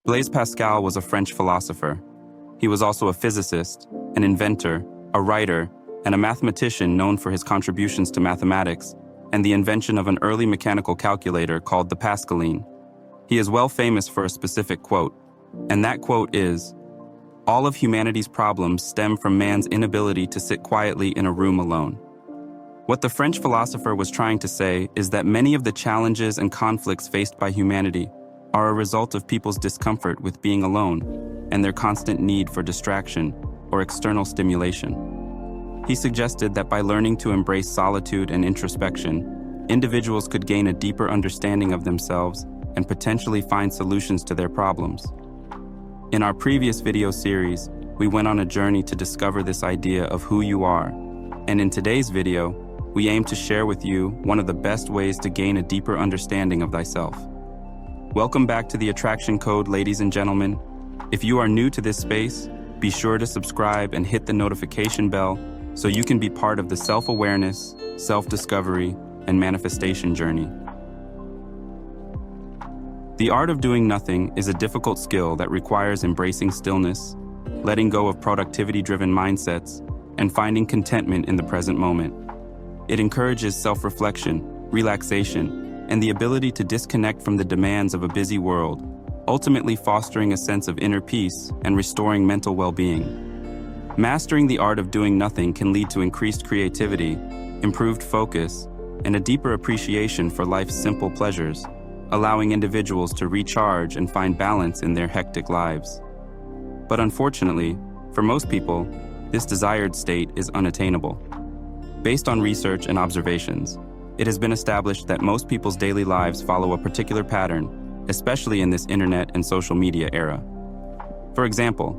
Blaise Pascal was a French philosopher. He was also a physicist, an inventor, a writer, and a mathematician known for his contributions to mathematics and the invention of an early mechanical calculator called the Pascaline. He is well famous for a specific quote, and that quote is, "All of humanity's problems stem from man's inability to sit quietly in a room alone." What the French philosopher was trying to say is that many of the challenges and conflicts faced by humanity are a result of people's discomfort with being alone and their constant need for distraction or external stimulation. He suggested that by learning to embrace solitude and introspection, individuals could gain a deeper understanding of themselves and potentially find solutions to their problems. In our previous video series, we went on a journey to discover this idea of who you are, and in today's video, we aim to share with you one of the best ways to gain a deeper understanding of thyself. Welcome back to the Attraction Code, ladies and gentlemen. If you are new to this space, be sure to subscribe and hit the notification bell so you can be part of the self-awareness, self-discovery, and manifestation journey. The art of doing nothing is a difficult skill that requires embracing stillness, letting go of productivity-driven mindsets, and finding contentment in the present moment. It encourages self-reflection, relaxation, and the ability to disconnect from the demands of a busy world, ultimately fostering a sense of inner peace and restoring mental well-being. Mastering the art of doing nothing can lead to increased creativity, improved focus, and a deeper appreciation for life's simple pleasures, allowing individuals to recharge and find balance in their hectic lives. But unfortunately, for most people, this desired state is unattainable. Based on research and observations, it has been established that most people's daily lives follow a particular pattern, especially in this internet and social media era. For example,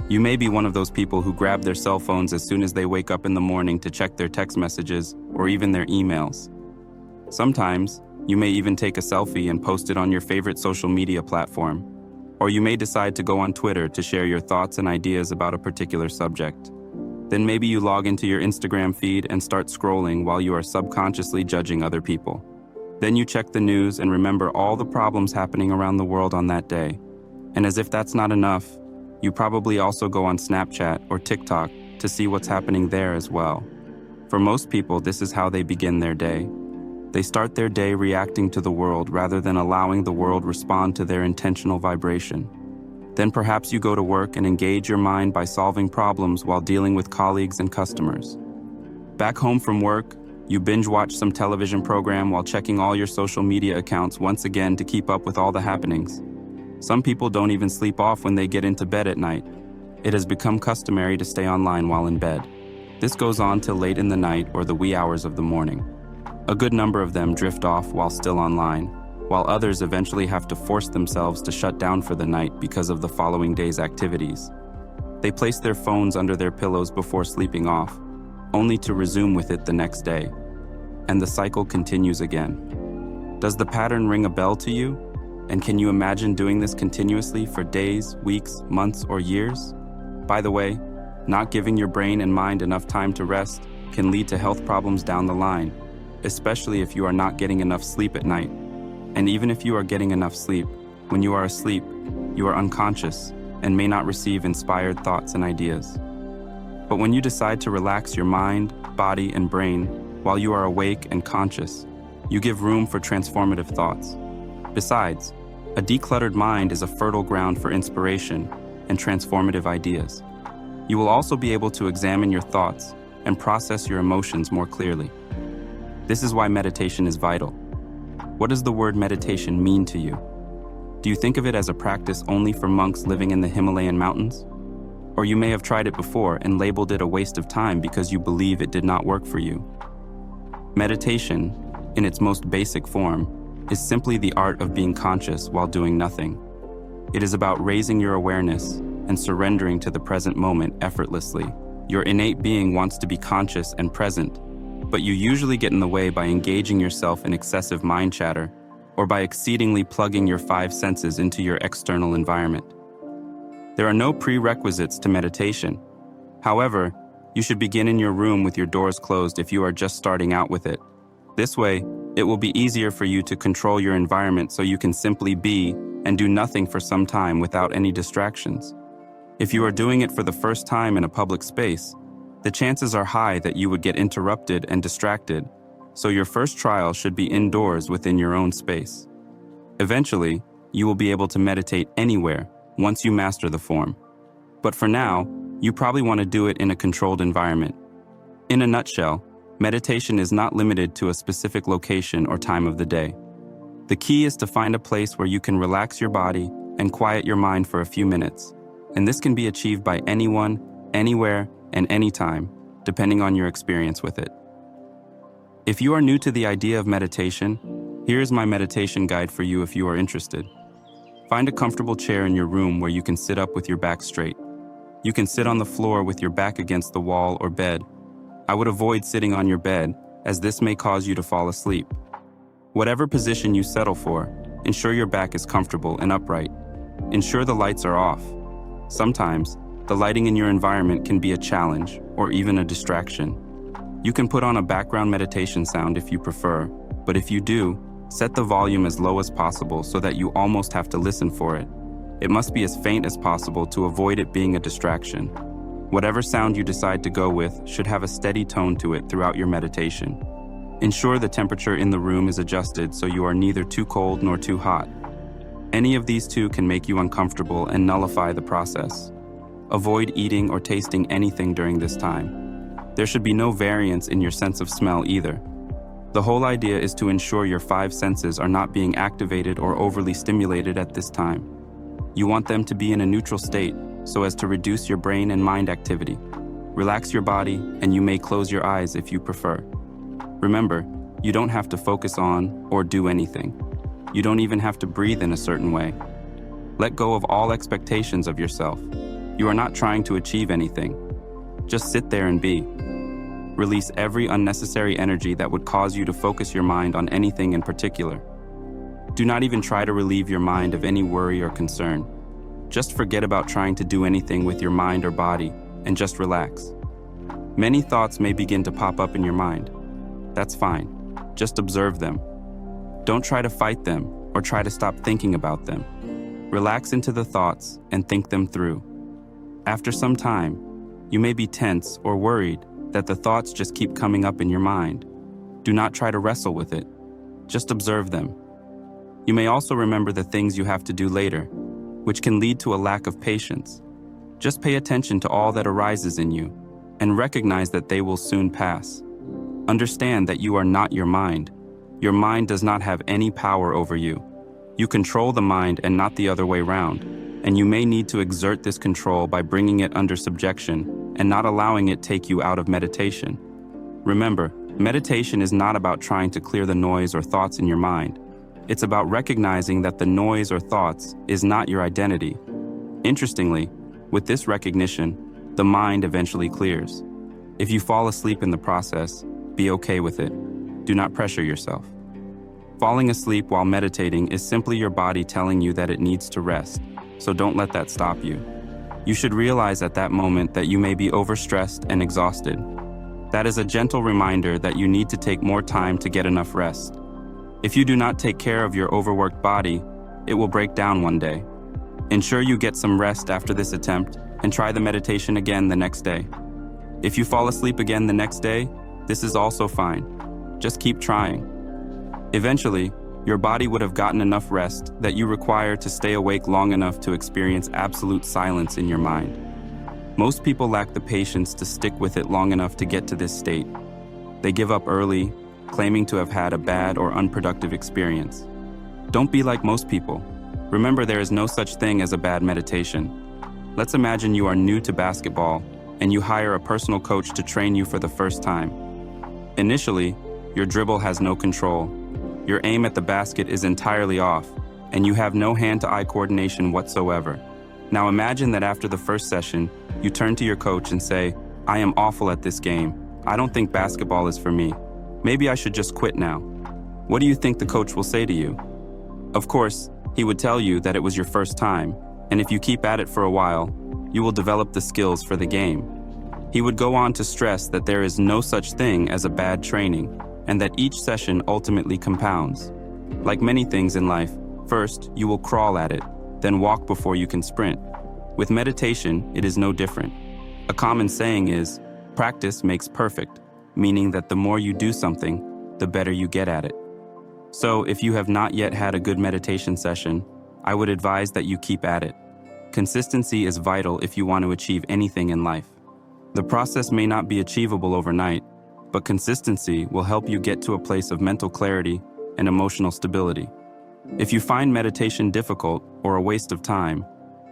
you may be one of those people who grab their cell phones as soon as they wake up in the morning to check their text messages or even their emails. Sometimes, you may even take a selfie and post it on your favorite social media platform, or you may decide to go on Twitter to share your thoughts and ideas about a particular subject. Then maybe you log into your Instagram feed and start scrolling while you are subconsciously judging other people. Then you check the news and remember all the problems happening around the world on that day. And as if that's not enough, you probably also go on Snapchat or TikTok to see what's happening there as well. For most people, this is how they begin their day. They start their day reacting to the world rather than allowing the world respond to their intentional vibration. Then perhaps you go to work and engage your mind by solving problems while dealing with colleagues and customers. Back home from work, you binge watch some television program while checking all your social media accounts once again to keep up with all the happenings. Some people don't even sleep off when they get into bed at night. It has become customary to stay online while in bed. This goes on till late in the night or the wee hours of the morning. A good number of them drift off while still online, while others eventually have to force themselves to shut down for the night because of the following day's activities. They place their phones under their pillows before sleeping off, only to resume with it the next day. And the cycle continues again. Does the pattern ring a bell to you? And can you imagine doing this continuously for days, weeks, months, or years? By the way, not giving your brain and mind enough time to rest can lead to health problems down the line, especially if you are not getting enough sleep at night. And even if you are getting enough sleep, when you are asleep, you are unconscious and may not receive inspired thoughts and ideas. But when you decide to relax your mind, body, and brain while you are awake and conscious, you give room for transformative thoughts. Besides, a decluttered mind is a fertile ground for inspiration and transformative ideas. You will also be able to examine your thoughts and process your emotions more clearly. This is why meditation is vital. What does the word meditation mean to you? Do you think of it as a practice only for monks living in the Himalayan mountains? Or you may have tried it before and labeled it a waste of time because you believe it did not work for you. Meditation, in its most basic form, is simply the art of being conscious while doing nothing. It is about raising your awareness and surrendering to the present moment effortlessly. Your innate being wants to be conscious and present, but you usually get in the way by engaging yourself in excessive mind chatter or by exceedingly plugging your five senses into your external environment. There are no prerequisites to meditation. However, you should begin in your room with your doors closed if you are just starting out with it. This way, it will be easier for you to control your environment so you can simply be and do nothing for some time without any distractions. If you are doing it for the first time in a public space, the chances are high that you would get interrupted and distracted, so your first trial should be indoors within your own space. Eventually, you will be able to meditate anywhere once you master the form. But for now, you probably want to do it in a controlled environment. In a nutshell, meditation is not limited to a specific location or time of the day. The key is to find a place where you can relax your body and quiet your mind for a few minutes, and this can be achieved by anyone, anywhere, and anytime, depending on your experience with it. If you are new to the idea of meditation, here is my meditation guide for you if you are interested. Find a comfortable chair in your room where you can sit up with your back straight. You can sit on the floor with your back against the wall or bed. I would avoid sitting on your bed, as this may cause you to fall asleep. Whatever position you settle for, ensure your back is comfortable and upright. Ensure the lights are off. Sometimes, the lighting in your environment can be a challenge or even a distraction. You can put on a background meditation sound if you prefer, but if you do, set the volume as low as possible so that you almost have to listen for it. It must be as faint as possible to avoid it being a distraction. Whatever sound you decide to go with should have a steady tone to it throughout your meditation. Ensure the temperature in the room is adjusted so you are neither too cold nor too hot. Any of these two can make you uncomfortable and nullify the process. Avoid eating or tasting anything during this time. There should be no variance in your sense of smell either. The whole idea is to ensure your 5 senses are not being activated or overly stimulated at this time. You want them to be in a neutral state so as to reduce your brain and mind activity. Relax your body, and you may close your eyes if you prefer. Remember, you don't have to focus on or do anything. You don't even have to breathe in a certain way. Let go of all expectations of yourself. You are not trying to achieve anything. Just sit there and be. Release every unnecessary energy that would cause you to focus your mind on anything in particular. Do not even try to relieve your mind of any worry or concern. Just forget about trying to do anything with your mind or body and just relax. Many thoughts may begin to pop up in your mind. That's fine. Just observe them. Don't try to fight them or try to stop thinking about them. Relax into the thoughts and think them through. After some time, you may be tense or worried that the thoughts just keep coming up in your mind. Do not try to wrestle with it. Just observe them. You may also remember the things you have to do later, which can lead to a lack of patience. Just pay attention to all that arises in you and recognize that they will soon pass. Understand that you are not your mind. Your mind does not have any power over you. You control the mind and not the other way round, and you may need to exert this control by bringing it under subjection and not allowing it take you out of meditation. Remember, meditation is not about trying to clear the noise or thoughts in your mind. It's about recognizing that the noise or thoughts is not your identity. Interestingly, with this recognition, the mind eventually clears. If you fall asleep in the process, be okay with it. Do not pressure yourself. Falling asleep while meditating is simply your body telling you that it needs to rest, so don't let that stop you. You should realize at that moment that you may be overstressed and exhausted. That is a gentle reminder that you need to take more time to get enough rest. If you do not take care of your overworked body, it will break down one day. Ensure you get some rest after this attempt and try the meditation again the next day. If you fall asleep again the next day, this is also fine. Just keep trying. Eventually, your body would have gotten enough rest that you require to stay awake long enough to experience absolute silence in your mind. Most people lack the patience to stick with it long enough to get to this state. They give up early, claiming to have had a bad or unproductive experience. Don't be like most people. Remember, there is no such thing as a bad meditation. Let's imagine you are new to basketball and you hire a personal coach to train you for the first time. Initially, your dribble has no control. Your aim at the basket is entirely off, and you have no hand-to-eye coordination whatsoever. Now imagine that after the first session, you turn to your coach and say, "I am awful at this game. I don't think basketball is for me. Maybe I should just quit now." What do you think the coach will say to you? Of course, he would tell you that it was your first time, and if you keep at it for a while, you will develop the skills for the game. He would go on to stress that there is no such thing as a bad training, and that each session ultimately compounds. Like many things in life, First, you will crawl at it, then walk before you can sprint. With meditation, it is no different. A common saying is, practice makes perfect, meaning that the more you do something, the better you get at it. So, if you have not yet had a good meditation session, I would advise that you keep at it. Consistency is vital if you want to achieve anything in life. The process may not be achievable overnight, but consistency will help you get to a place of mental clarity and emotional stability. If you find meditation difficult or a waste of time,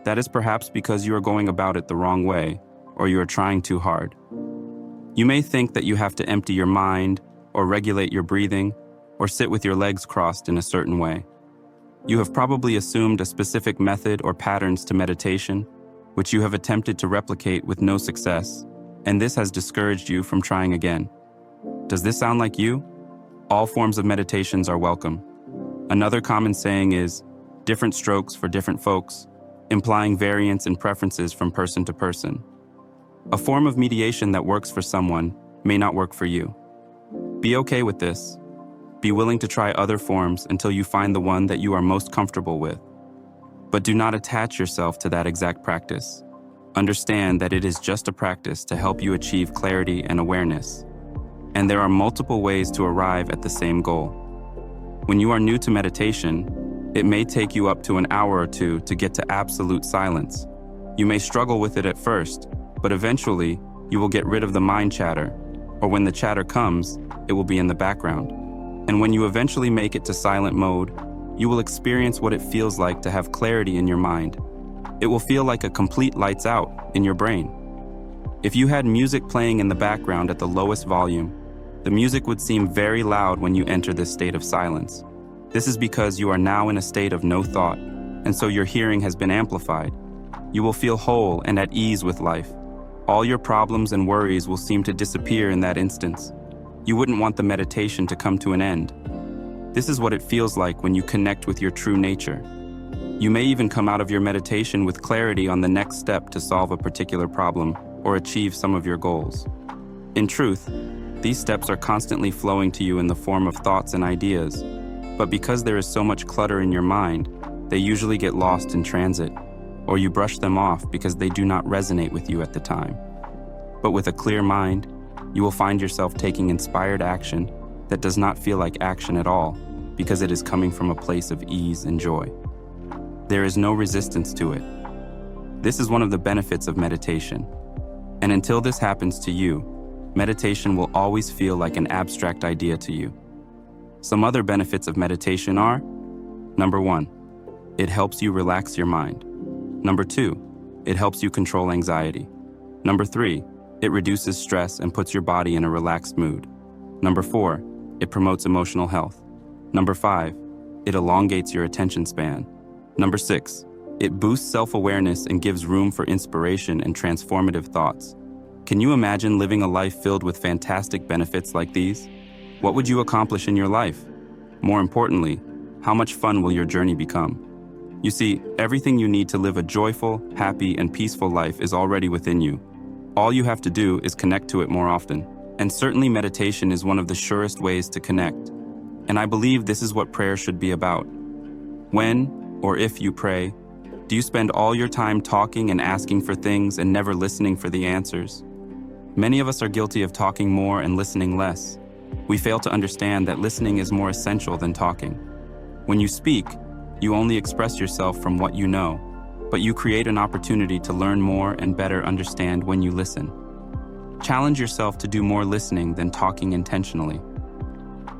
that is perhaps because you are going about it the wrong way or you are trying too hard. You may think that you have to empty your mind or regulate your breathing or sit with your legs crossed in a certain way. You have probably assumed a specific method or patterns to meditation, which you have attempted to replicate with no success, and this has discouraged you from trying again. Does this sound like you? All forms of meditations are welcome. Another common saying is, different strokes for different folks, implying variance in preferences from person to person. A form of mediation that works for someone may not work for you. Be okay with this. Be willing to try other forms until you find the one that you are most comfortable with. But do not attach yourself to that exact practice. Understand that it is just a practice to help you achieve clarity and awareness. And there are multiple ways to arrive at the same goal. When you are new to meditation, it may take you up to an hour or two to get to absolute silence. You may struggle with it at first, but eventually you will get rid of the mind chatter, or when the chatter comes, it will be in the background. And when you eventually make it to silent mode, you will experience what it feels like to have clarity in your mind. It will feel like a complete lights out in your brain. If you had music playing in the background at the lowest volume, the music would seem very loud when you enter this state of silence. This is because you are now in a state of no thought, and so your hearing has been amplified. You will feel whole and at ease with life. All your problems and worries will seem to disappear in that instance. You wouldn't want the meditation to come to an end. This is what it feels like when you connect with your true nature. You may even come out of your meditation with clarity on the next step to solve a particular problem or achieve some of your goals. In truth, these steps are constantly flowing to you in the form of thoughts and ideas, but because there is so much clutter in your mind, they usually get lost in transit, or you brush them off because they do not resonate with you at the time. But with a clear mind, you will find yourself taking inspired action that does not feel like action at all because it is coming from a place of ease and joy. There is no resistance to it. This is one of the benefits of meditation. And until this happens to you, meditation will always feel like an abstract idea to you. Some other benefits of meditation are: number 1, it helps you relax your mind. Number 2, it helps you control anxiety. Number 3, it reduces stress and puts your body in a relaxed mood. Number 4, it promotes emotional health. Number 5, it elongates your attention span. Number 6, it boosts self-awareness and gives room for inspiration and transformative thoughts. Can you imagine living a life filled with fantastic benefits like these? What would you accomplish in your life? More importantly, how much fun will your journey become? You see, everything you need to live a joyful, happy, and peaceful life is already within you. All you have to do is connect to it more often. And certainly meditation is one of the surest ways to connect. And I believe this is what prayer should be about. When, or if you pray, do you spend all your time talking and asking for things and never listening for the answers? Many of us are guilty of talking more and listening less. We fail to understand that listening is more essential than talking. When you speak, you only express yourself from what you know, but you create an opportunity to learn more and better understand when you listen. Challenge yourself to do more listening than talking intentionally.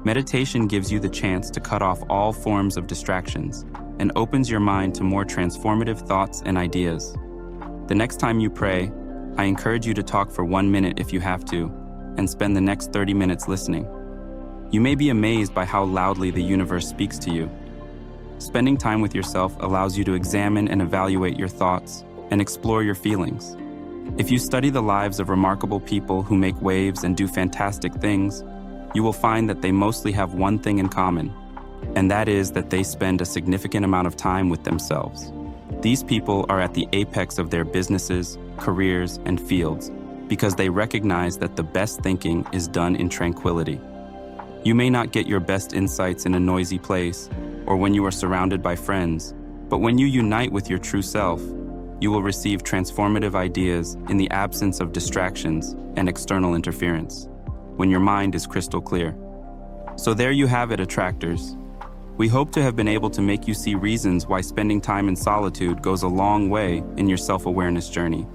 Meditation gives you the chance to cut off all forms of distractions and opens your mind to more transformative thoughts and ideas. The next time you pray, I encourage you to talk for 1 minute if you have to, and spend the next 30 minutes listening. You may be amazed by how loudly the universe speaks to you. Spending time with yourself allows you to examine and evaluate your thoughts and explore your feelings. If you study the lives of remarkable people who make waves and do fantastic things, you will find that they mostly have one thing in common, and that is that they spend a significant amount of time with themselves. These people are at the apex of their businesses, careers, and fields because they recognize that the best thinking is done in tranquility. You may not get your best insights in a noisy place, or when you are surrounded by friends, but when you unite with your true self, you will receive transformative ideas in the absence of distractions and external interference, when your mind is crystal clear. So there you have it, attractors. We hope to have been able to make you see reasons why spending time in solitude goes a long way in your self-awareness journey.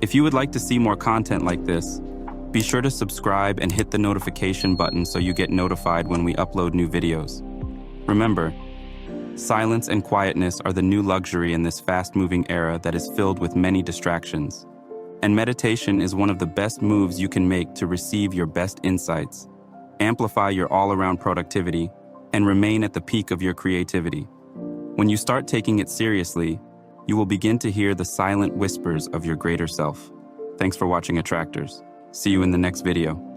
If you would like to see more content like this, be sure to subscribe and hit the notification button so you get notified when we upload new videos. Remember, silence and quietness are the new luxury in this fast-moving era that is filled with many distractions. And meditation is one of the best moves you can make to receive your best insights, amplify your all-around productivity, and remain at the peak of your creativity. When you start taking it seriously, you will begin to hear the silent whispers of your greater self. Thanks for watching, Attractors. See you in the next video.